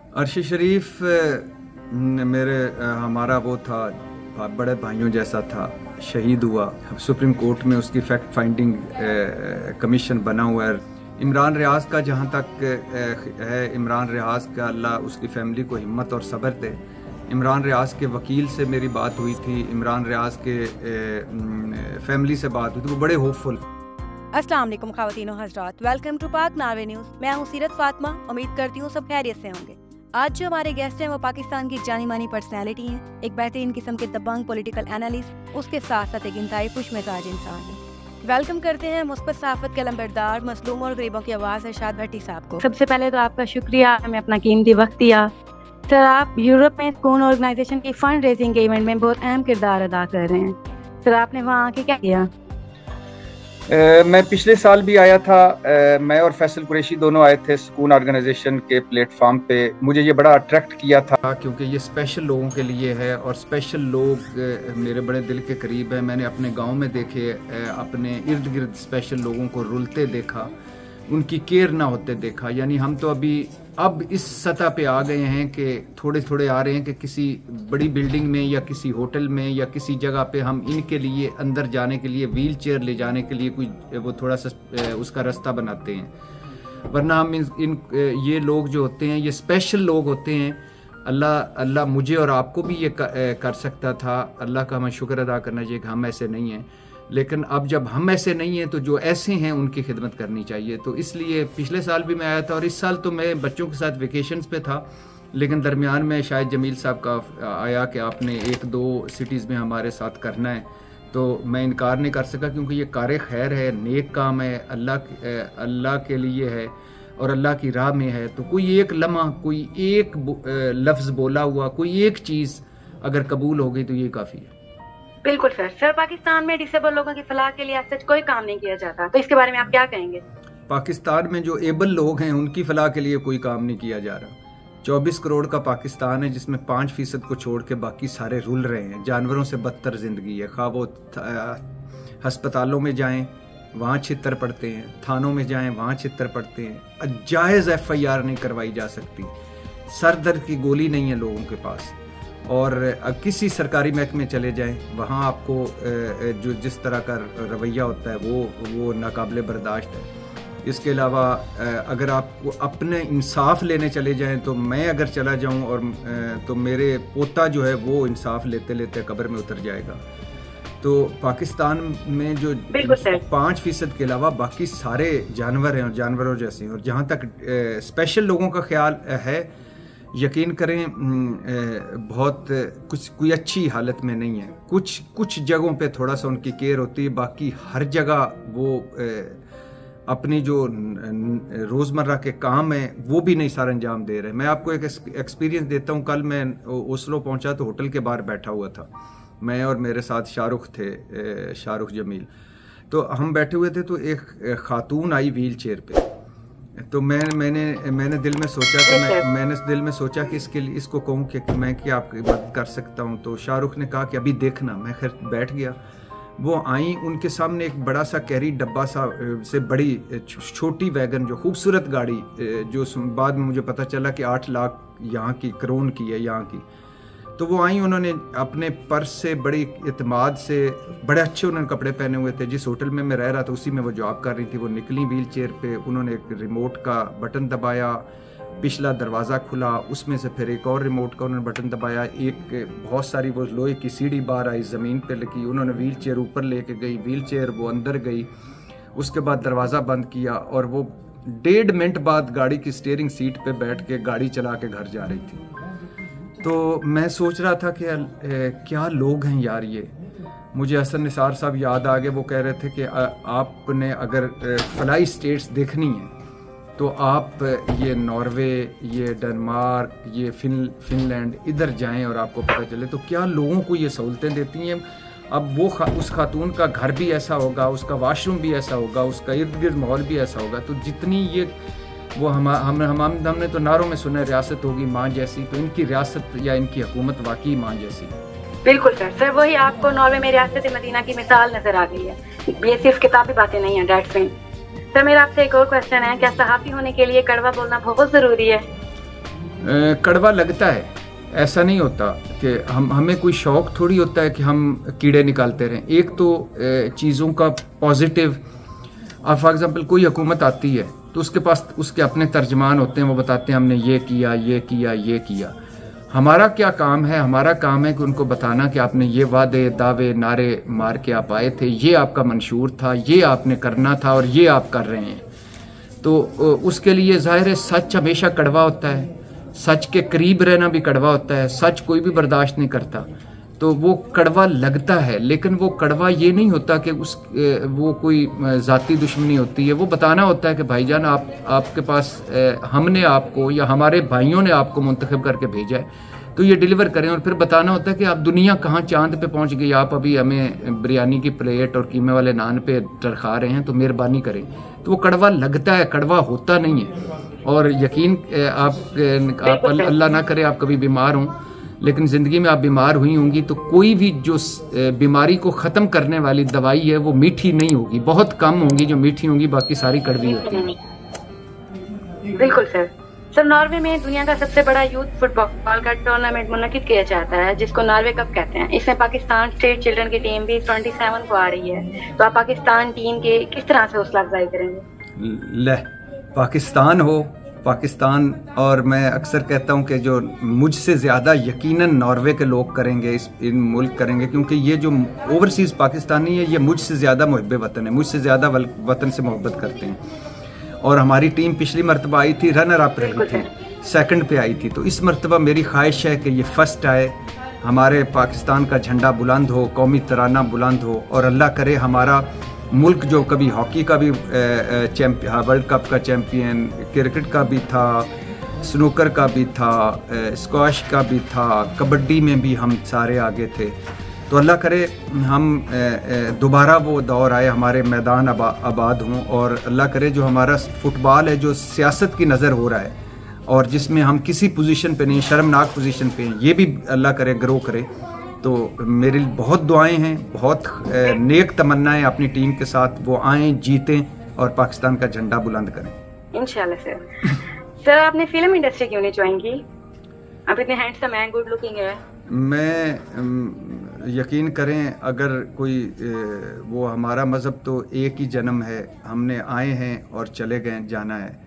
अर्शी शरीफ मेरे हमारा वो था, बड़े भाइयों जैसा था। शहीद हुआ, सुप्रीम कोर्ट में उसकी फैक्ट फाइंडिंग कमीशन बना हुआ है। इमरान रियाज का जहाँ तक है, इमरान रियाज का अल्लाह उसकी फैमिली को हिम्मत और सब्र दे। इमरान रियाज के वकील से मेरी बात हुई थी, इमरान रियाज के फैमिली से बात हुई थी, वो बड़े होपफुल। अस्सलाम वालेकुम ख़वातीन और हज़रात, वेलकम टू पाक नारवे न्यूज़। मैं हूँ सीरत फातिमा। उम्मीद करती हूँ सब खैरियत से होंगे। आज जो हमारे गेस्ट हैं वो पाकिस्तान की जानी मानी पर्सनैलिटी हैं, एक बेहतरीन किस्म के दबंग पॉलिटिकल एनालिस्ट, उसके साथ साथ एक इंतहाई खुश मिजाज इंसान है। वेलकम करते हैं मुस्बत सहाफ़त के लंबरदार, मसलूम और गरीबों की आवाज़ इरशाद भट्टी साहब को। सबसे पहले तो आपका शुक्रिया, हमें अपना कीमती वक्त दिया। सर, आप यूरोप में स्कून ऑर्गेनाइजेशन की फंड रेजिंग के इवेंट में बहुत अहम किरदार अदा कर रहे हैं। सर, आपने वहाँ आके क्या किया? मैं पिछले साल भी आया था। मैं और फैसल कुरैशी दोनों आए थे सुकून ऑर्गेनाइजेशन के प्लेटफॉर्म पे। मुझे ये बड़ा अट्रैक्ट किया था क्योंकि ये स्पेशल लोगों के लिए है और स्पेशल लोग मेरे बड़े दिल के करीब है। मैंने अपने गांव में देखे, अपने इर्द गिर्द स्पेशल लोगों को रुलते देखा, उनकी केयर ना होते देखा। यानी हम तो अब इस सतह पे आ गए हैं कि थोड़े थोड़े आ रहे हैं कि किसी बड़ी बिल्डिंग में या किसी होटल में या किसी जगह पे हम इनके लिए अंदर जाने के लिए, व्हील चेयर ले जाने के लिए कोई वो थोड़ा सा उसका रास्ता बनाते हैं। वरना हम ये लोग जो होते हैं, ये स्पेशल लोग होते हैं। अल्लाह मुझे और आपको भी ये कर सकता था। अल्लाह का हमें शुक्र अदा करना चाहिए कि हम ऐसे नहीं हैं। लेकिन अब जब हम ऐसे नहीं हैं तो जो ऐसे हैं उनकी खिदमत करनी चाहिए। तो इसलिए पिछले साल भी मैं आया था और इस साल तो मैं बच्चों के साथ वेकेशंस पे था, लेकिन दरमियान में शायद जमील साहब का आया कि आपने 1-2 सिटीज़ में हमारे साथ करना है, तो मैं इनकार नहीं कर सका क्योंकि ये कार खैर है, नेक काम है, अल्लाह के लिए है और अल्लाह की राह में है। तो कोई एक लम्हा, कोई एक लफ्ज़ बोला हुआ, कोई एक चीज़ अगर कबूल हो गई तो ये काफ़ी है। बिल्कुल सर। सर, पाकिस्तान में डिसेबल लोगों की फलाह के लिए आज तक कोई काम नहीं किया जाता, तो इसके बारे में आप क्या कहेंगे? पाकिस्तान में जो एबल लोग हैं उनकी फलाह के लिए कोई काम नहीं किया जा रहा। 24 करोड़ का पाकिस्तान है जिसमें 5% को छोड़ के बाकी सारे रुल रहे हैं। जानवरों से बदतर जिंदगी है। खा वो हस्पतालों में जाएं वहाँ छितर पड़ते हैं, थानों में जाएं वहाँ छितर पड़ते हैं। जायज़ FIR नहीं करवाई जा सकती, सर दर्द की गोली नहीं है लोगों के पास। और किसी सरकारी महकमे चले जाएं वहाँ आपको जो जिस तरह का रवैया होता है वो नाकाबिले बर्दाश्त है। इसके अलावा अगर आपको अपने इंसाफ लेने चले जाएं तो मैं अगर चला जाऊं और तो मेरे पोता जो है वो इंसाफ लेते लेते कब्र में उतर जाएगा। तो पाकिस्तान में जो 5% के अलावा बाकी सारे जानवर हैं और जानवरों जैसे हैं। और जहाँ तक स्पेशल लोगों का ख्याल है, यकीन करें बहुत कोई अच्छी हालत में नहीं है। कुछ जगहों पे थोड़ा सा उनकी केयर होती है, बाकी हर जगह वो अपनी जो रोज़मर्रा के काम है वो भी नहीं सारा अंजाम दे रहे। मैं आपको एक एक्सपीरियंस देता हूँ। कल मैं ओस्लो पहुँचा तो होटल के बाहर बैठा हुआ था, मैं और मेरे साथ शाहरुख थे, शाहरुख जमील। तो हम बैठे हुए थे तो एक खातून आई व्हील चेयर पे। तो मैंने दिल में सोचा कि मैंने दिल में सोचा कि इसको कहूँ कि मैं क्या आपकी मदद कर सकता हूँ। तो शाहरुख ने कहा कि अभी देखना। मैं खैर बैठ गया। वो आई, उनके सामने एक बड़ा सा कैरी डब्बा सा से बड़ी छोटी वैगन, जो खूबसूरत गाड़ी, जो बाद में मुझे पता चला कि 8 लाख यहाँ की करोन की है यहाँ की। तो वो आई, उन्होंने अपने पर्स से बड़ी इत्मीनान से, बड़े अच्छे उन्होंने कपड़े पहने हुए थे। जिस होटल में मैं रह रहा था उसी में वो जॉब कर रही थी। वो निकली व्हील चेयर पे, उन्होंने एक रिमोट का बटन दबाया, पिछला दरवाज़ा खुला, उसमें से फिर एक और रिमोट का उन्होंने बटन दबाया। एक बहुत सारी वो लोहे की सीढ़ी बाहर आई, ज़मीन पे लगी। उन्होंने व्हील चेयर ऊपर लेके गई, व्हील चेयर वो अंदर गई। उसके बाद दरवाज़ा बंद किया और वो 1.5 मिनट बाद गाड़ी की स्टीयरिंग सीट पे बैठ के गाड़ी चला के घर जा रही थी। तो मैं सोच रहा था कि क्या लोग हैं यार ये। मुझे हसन निसार साहब याद आ गए। वो कह रहे थे कि आपने अगर फलाई स्टेट्स देखनी है तो आप ये नॉर्वे, ये डेनमार्क, ये फिनलैंड इधर जाएं और आपको पता चले तो क्या लोगों को ये सहूलतें देती हैं। अब वो उस खातून का घर भी ऐसा होगा, उसका वाशरूम भी ऐसा होगा, उसका इर्द गिर्द माहौल भी ऐसा होगा। तो जितनी ये वो हमने तो नारों में सुना रियासत होगी माँ जैसी, तो इनकी रियासत या इनकी हुकूमत वाकई माँ जैसी। बिल्कुल सर। सर, वही आपको नॉर्वे में रियासत मदीना की मिसाल नजर आ गई है। ये सिर्फ किताबी बातें नहीं है, डेट्स सर, मेरा आपसे एक और क्वेश्चन है, क्या सहाफ़ी होने के लिए कड़वा बोलना बहुत ज़रूरी है? कड़वा लगता है, ऐसा नहीं होता कि हमें कोई शौक थोड़ी होता है कि हम कीड़े निकालते रहें। एक तो चीज़ों का पॉजिटिव, फॉर एग्जांपल कोई हुकूमत आती है तो उसके पास उसके अपने तर्जमान होते हैं, वो बताते हैं हमने ये किया ये किया ये किया। हमारा क्या काम है? हमारा काम है कि उनको बताना कि आपने ये वादे दावे नारे मार के आप आए थे, ये आपका मंशूर था, ये आपने करना था और ये आप कर रहे हैं। तो उसके लिए ज़ाहिर है सच हमेशा कड़वा होता है, सच के करीब रहना भी कड़वा होता है, सच कोई भी बर्दाश्त नहीं करता, तो वो कड़वा लगता है। लेकिन वो कड़वा ये नहीं होता कि वो कोई ज़ाती दुश्मनी होती है। वो बताना होता है कि भाईजान आपके पास हमने आपको या हमारे भाइयों ने आपको मुंतखब करके भेजा है, तो ये डिलीवर करें। और फिर बताना होता है कि आप दुनिया कहाँ चांद पे पहुँच गई, आप अभी हमें बिरयानी की प्लेट और कीमे वाले नान पे टरखा रहे हैं, तो मेहरबानी करें। तो वो कड़वा लगता है, कड़वा होता नहीं है। और यकीन आप अल्लाह ना करे आप कभी बीमार हों, लेकिन ज़िंदगी में आप बीमार हुई होंगी तो कोई भी जो बीमारी को ख़त्म करने वाली दवाई है वो मीठी नहीं होगी, बहुत कम होंगी जो मीठी होंगी, बाकी सारी कड़वी होती है। बिल्कुल सर। सर, नॉर्वे में दुनिया का सबसे बड़ा यूथ फुटबॉल का टूर्नामेंट मुनक्किद किया जाता है जिसको नॉर्वे कप कहते हैं। इसमें पाकिस्तान स्टेट चिल्ड्रन की टीम भी 27 को आ रही है, तो आप पाकिस्तान टीम के किस तरह से हौसला अफजाई करेंगे? पाकिस्तान हो, पाकिस्तान, और मैं अक्सर कहता हूं कि जो मुझसे ज़्यादा यकीनन नॉर्वे के लोग करेंगे, इन मुल्क करेंगे, क्योंकि ये जो ओवरसीज़ पाकिस्तानी है ये मुझसे ज़्यादा मुहब्बे वतन है, मुझसे ज़्यादा वतन से मोहब्बत करते हैं। और हमारी टीम पिछली मरतबा आई थी, रनर अप रही थी, सेकंड पे आई थी। तो इस मरतबा मेरी ख्वाहिश है कि ये फर्स्ट आए, हमारे पाकिस्तान का झंडा बुलंद हो, कौमी तराना बुलंद हो, और अल्लाह करे हमारा मुल्क जो कभी हॉकी का भी वर्ल्ड कप का चैम्पियन, क्रिकेट का भी था, स्नूकर का भी था, स्क्वाश का भी था, कबड्डी में भी हम सारे आगे थे। तो अल्लाह करे हम दोबारा वो दौर आए, हमारे मैदान आबाद हों, और अल्लाह करे जो हमारा फुटबॉल है जो सियासत की नज़र हो रहा है और जिसमें हम किसी पोजीशन पे नहीं, शर्मनाक पोजीशन पे हैं, ये भी अल्लाह करे ग्रो करे। तो मेरी बहुत दुआएं हैं, बहुत नेक तमन्नाएं अपनी टीम के साथ, वो आएँ, जीतें और पाकिस्तान का झंडा बुलंद करें इंशाल्लाह। सर, सर आपने फिल्म इंडस्ट्री क्यों नहीं ज्वाइन की? आप इतने हैंडसम हैं, गुड लुकिंग है। मैं यकीन करें अगर कोई वो हमारा मज़हब तो एक ही जन्म है, हमने आए हैं और चले गए, जाना है।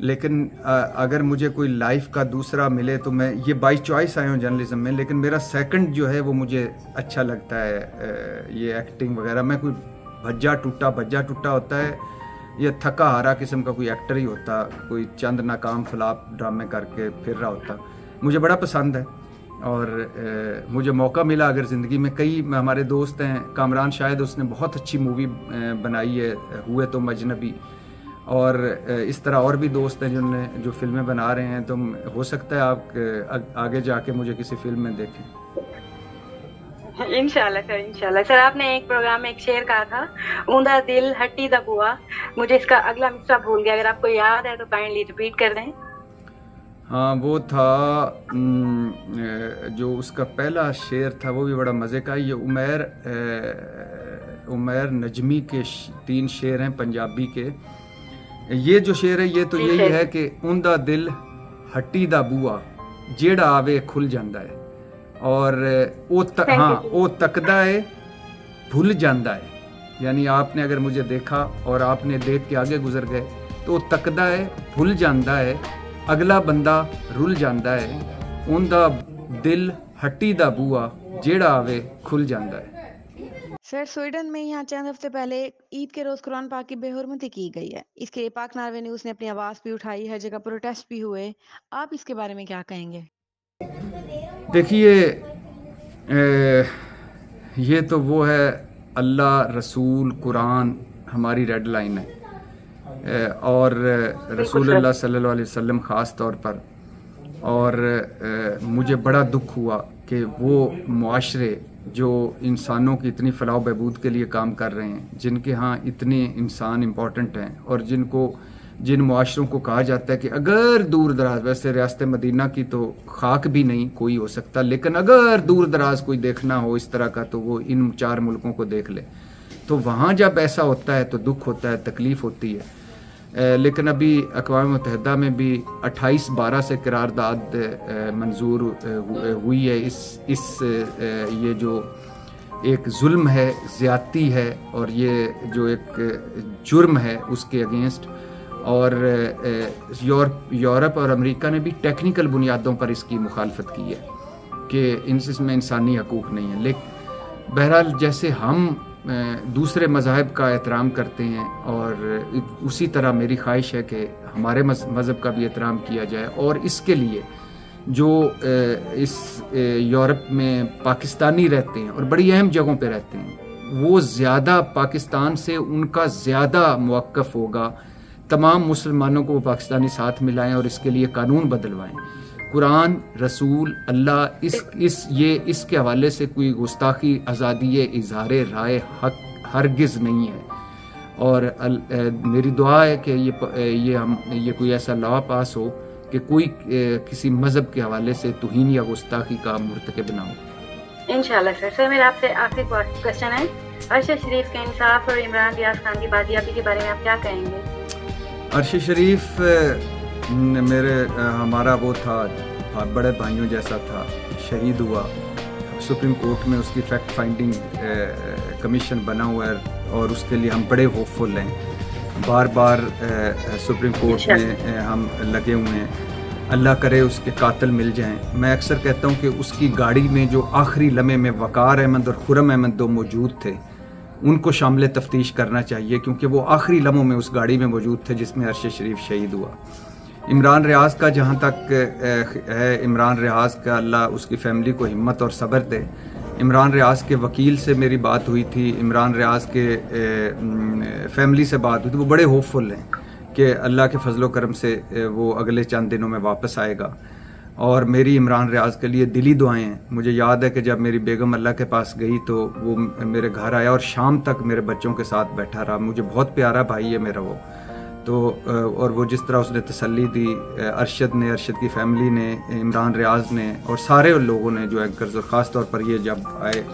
लेकिन अगर मुझे कोई लाइफ का दूसरा मिले तो मैं ये बाई चॉइस आया हूँ जर्नलिज्म में, लेकिन मेरा सेकंड जो है वो मुझे अच्छा लगता है, ये एक्टिंग वगैरह। मैं कोई भज्जा टूटा होता है, ये थका हारा किस्म का कोई एक्टर ही होता, कोई चंद नाकाम फ्लॉप ड्रामे करके फिर रहा होता। मुझे बड़ा पसंद है और मुझे मौका मिला अगर ज़िंदगी में, कई हमारे दोस्त हैं, कामरान शायद उसने बहुत अच्छी मूवी बनाई है, हुए तो अजनबी, और इस तरह और भी दोस्त हैं जो फिल्में बना रहे हैं। तो हो सकता है आप आगे जाके मुझे किसी फिल्म में देखें। इंशाल्लाह सर, इंशाल्लाह। सर, आपने एक प्रोग्राम में एक शेर कहा था, ऊंधा दिल हट्टी दा बुआ। मुझे इसका अगला मिसरा भूल गया, अगर आपको याद है तो काइंडली रिपीट कर दें। हाँ, वो था जो उसका पहला शेर था वो भी बड़ा मज़े का। ये उमैर नजमी के 3 शेर हैं पंजाबी के। ये जो शेर है ये तो यही है कि ऊंधा दिल हट्टी दा बुआ जेड़ा आवे खुल जांदा है, और ओ तकदा है भूल जांदा है। यानी आपने अगर मुझे देखा और आपने देख के आगे गुजर गए तो तकदा है भूल जांदा है, अगला बंदा रुल जांदा है, ऊंधा दिल हट्टी दा बुआ जेड़ा आवे खुल जांदा है। सर, स्वीडन में यहाँ चंद हफ्ते पहले ईद के रोज कुरान पाक की बेहुरमती की गई है। इसके लिए पाक नार्वे न्यूज ने अपनी आवाज भी उठाई, हर जगह प्रोटेस्ट भी हुए। आप इसके बारे में क्या कहेंगे? देखिए, ये तो वो है, अल्लाह, रसूल, कुरान हमारी रेड लाइन है, और रसूलुल्लाह सल्लल्लाहु अलैहि वसल्लम ख़ास तौर पर। और मुझे बड़ा दुख हुआ कि वो मुआशरे जो इंसानों की इतनी फलाह बहबूद के लिए काम कर रहे हैं, जिनके यहाँ इतने इंसान इम्पोर्टेंट हैं, और जिन मुआशरों को कहा जाता है कि अगर दूर दराज, वैसे रियासत मदीना की तो खाक भी नहीं कोई हो सकता, लेकिन अगर दूर दराज कोई देखना हो इस तरह का तो वो इन 4 मुल्कों को देख ले। तो वहाँ जब ऐसा होता है तो दुख होता है, तकलीफ़ होती है। लेकिन अभी अक़वाम मुत्तहिदा में भी 28/12 से करारदाद मंजूर हुई है। ये जो एक जुल्म है, ज़्यादती है और ये जो एक जुर्म है उसके अगेंस्ट, और यूरोप और अमेरिका ने भी टेक्निकल बुनियादों पर इसकी मुखालफत की है कि इसमें इंसानी हकूक़ नहीं है। लेकिन बहरहाल जैसे हम दूसरे मज़ाहब का एहतराम करते हैं और उसी तरह मेरी ख्वाहिश है कि हमारे मज़हब का भी एहतराम किया जाए, और इसके लिए जो इस यूरोप में पाकिस्तानी रहते हैं और बड़ी अहम जगहों पे रहते हैं, वो ज़्यादा पाकिस्तान से उनका ज़्यादा मौक़िफ़ होगा। तमाम मुसलमानों को वो पाकिस्तानी साथ मिलाएं और इसके लिए कानून बदलवाएं। कुरान, रसूल, अल्लाह इसके हवाले से कोई गुस्ताखी, आज़ादी इज़हार राय हक हरगिज़ नहीं है। और मेरी दुआ है कि ये कोई ऐसा लॉ पास हो कि कोई किसी मज़हब के हवाले से तौहीन या गुस्ताखी का मुर्तकिब ना हो। इंशाल्लाह सर। मेरा आपसे आखिरी क्वेश्चन है, अरशद शरीफ के इंसाफ और इमरान रियाज खान की बाजियाबी के बारे में आप क्या कहेंगे? अरशद शरीफ हमारा वो था, बड़े भाइयों जैसा था, शहीद हुआ। सुप्रीम कोर्ट में उसकी फैक्ट फाइंडिंग कमीशन बना हुआ है और उसके लिए हम बड़े होपफुल हैं। बार बार सुप्रीम कोर्ट में हम लगे हुए हैं। अल्लाह करे उसके कातिल मिल जाएं। मैं अक्सर कहता हूं कि उसकी गाड़ी में जो आखिरी लम्हे में वकार अहमद और खुर्रम अहमद दो मौजूद थे, उनको शामिल तफ्तीश करना चाहिए, क्योंकि वो आखिरी लम्हों में उस गाड़ी में मौजूद थे जिसमें अरशद शरीफ शहीद हुआ। इमरान रियाज का जहाँ तक है, इमरान रियाज का अल्लाह उसकी फ़ैमिली को हिम्मत और सब्र दे। इमरान रियाज के वकील से मेरी बात हुई थी, इमरान रियाज के फैमिली से बात हुई थी। वो बड़े होपफुल हैं कि अल्लाह के फजलो करम से वो अगले चंद दिनों में वापस आएगा, और मेरी इमरान रियाज के लिए दिली दुआएं हैं। मुझे याद है कि जब मेरी बेगम अल्लाह के पास गई तो वो मेरे घर आया और शाम तक मेरे बच्चों के साथ बैठा रहा। मुझे बहुत प्यारा भाई है मेरा वो तो, और वो जिस तरह उसने तसल्ली दी, अरशद ने, अरशद की फैमिली ने, इमरान रियाज ने और सारे लोगों ने जो एंकर्स, और ख़ास तौर पर ये जब आए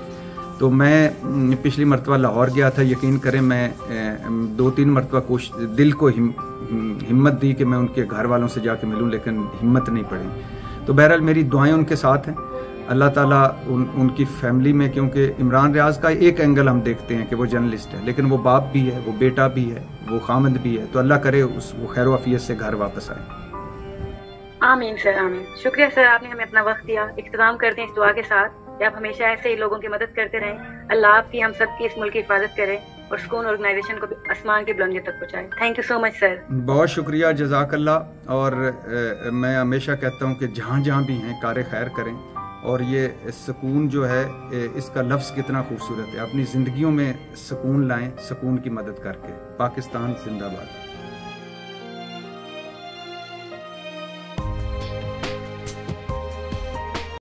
तो मैं पिछली मरतबा लाहौर गया था। यकीन करें मैं 2-3 मरतबा दिल को हिम्मत दी कि मैं उनके घर वालों से जाके मिलूं, लेकिन हिम्मत नहीं पड़ी। तो बहरहाल मेरी दुआएं उनके साथ हैं। अल्लाह ताला उनकी फैमिली में, क्योंकि इमरान रियाज का एक एंगल हम देखते हैं कि वो जर्नलिस्ट है, लेकिन वो बाप भी है, वो बेटा भी है, वो खामद भी है। तो अल्लाह करे वो खैर वाफियत से घर वापस आए। आमीन सर, आमीन। शुक्रिया सर, आपने हमें अपना वक्त दिया। इख्तिताम करते हैं इस दुआ के साथ कि आप हमेशा ऐसे ही लोगों की मदद करते रहें। अल्लाह आपकी, हम सब की, इस मुल्क की हिफाजत करे और सुकून ऑर्गेनाइजेशन को भी आसमान की बुलंदियों तक पहुंचाए। Thank you so much sir. बहुत शुक्रिया, जज़ाकल्लाह। और मैं हमेशा कहता हूँ कि जहाँ जहाँ भी हैं कार खैर करें, और ये सुकून जो है, इसका लफ्ज़ कितना खूबसूरत है। अपनी ज़िंदगियों में सुकून लाएं, सुकून की मदद करके। पाकिस्तान जिंदाबाद।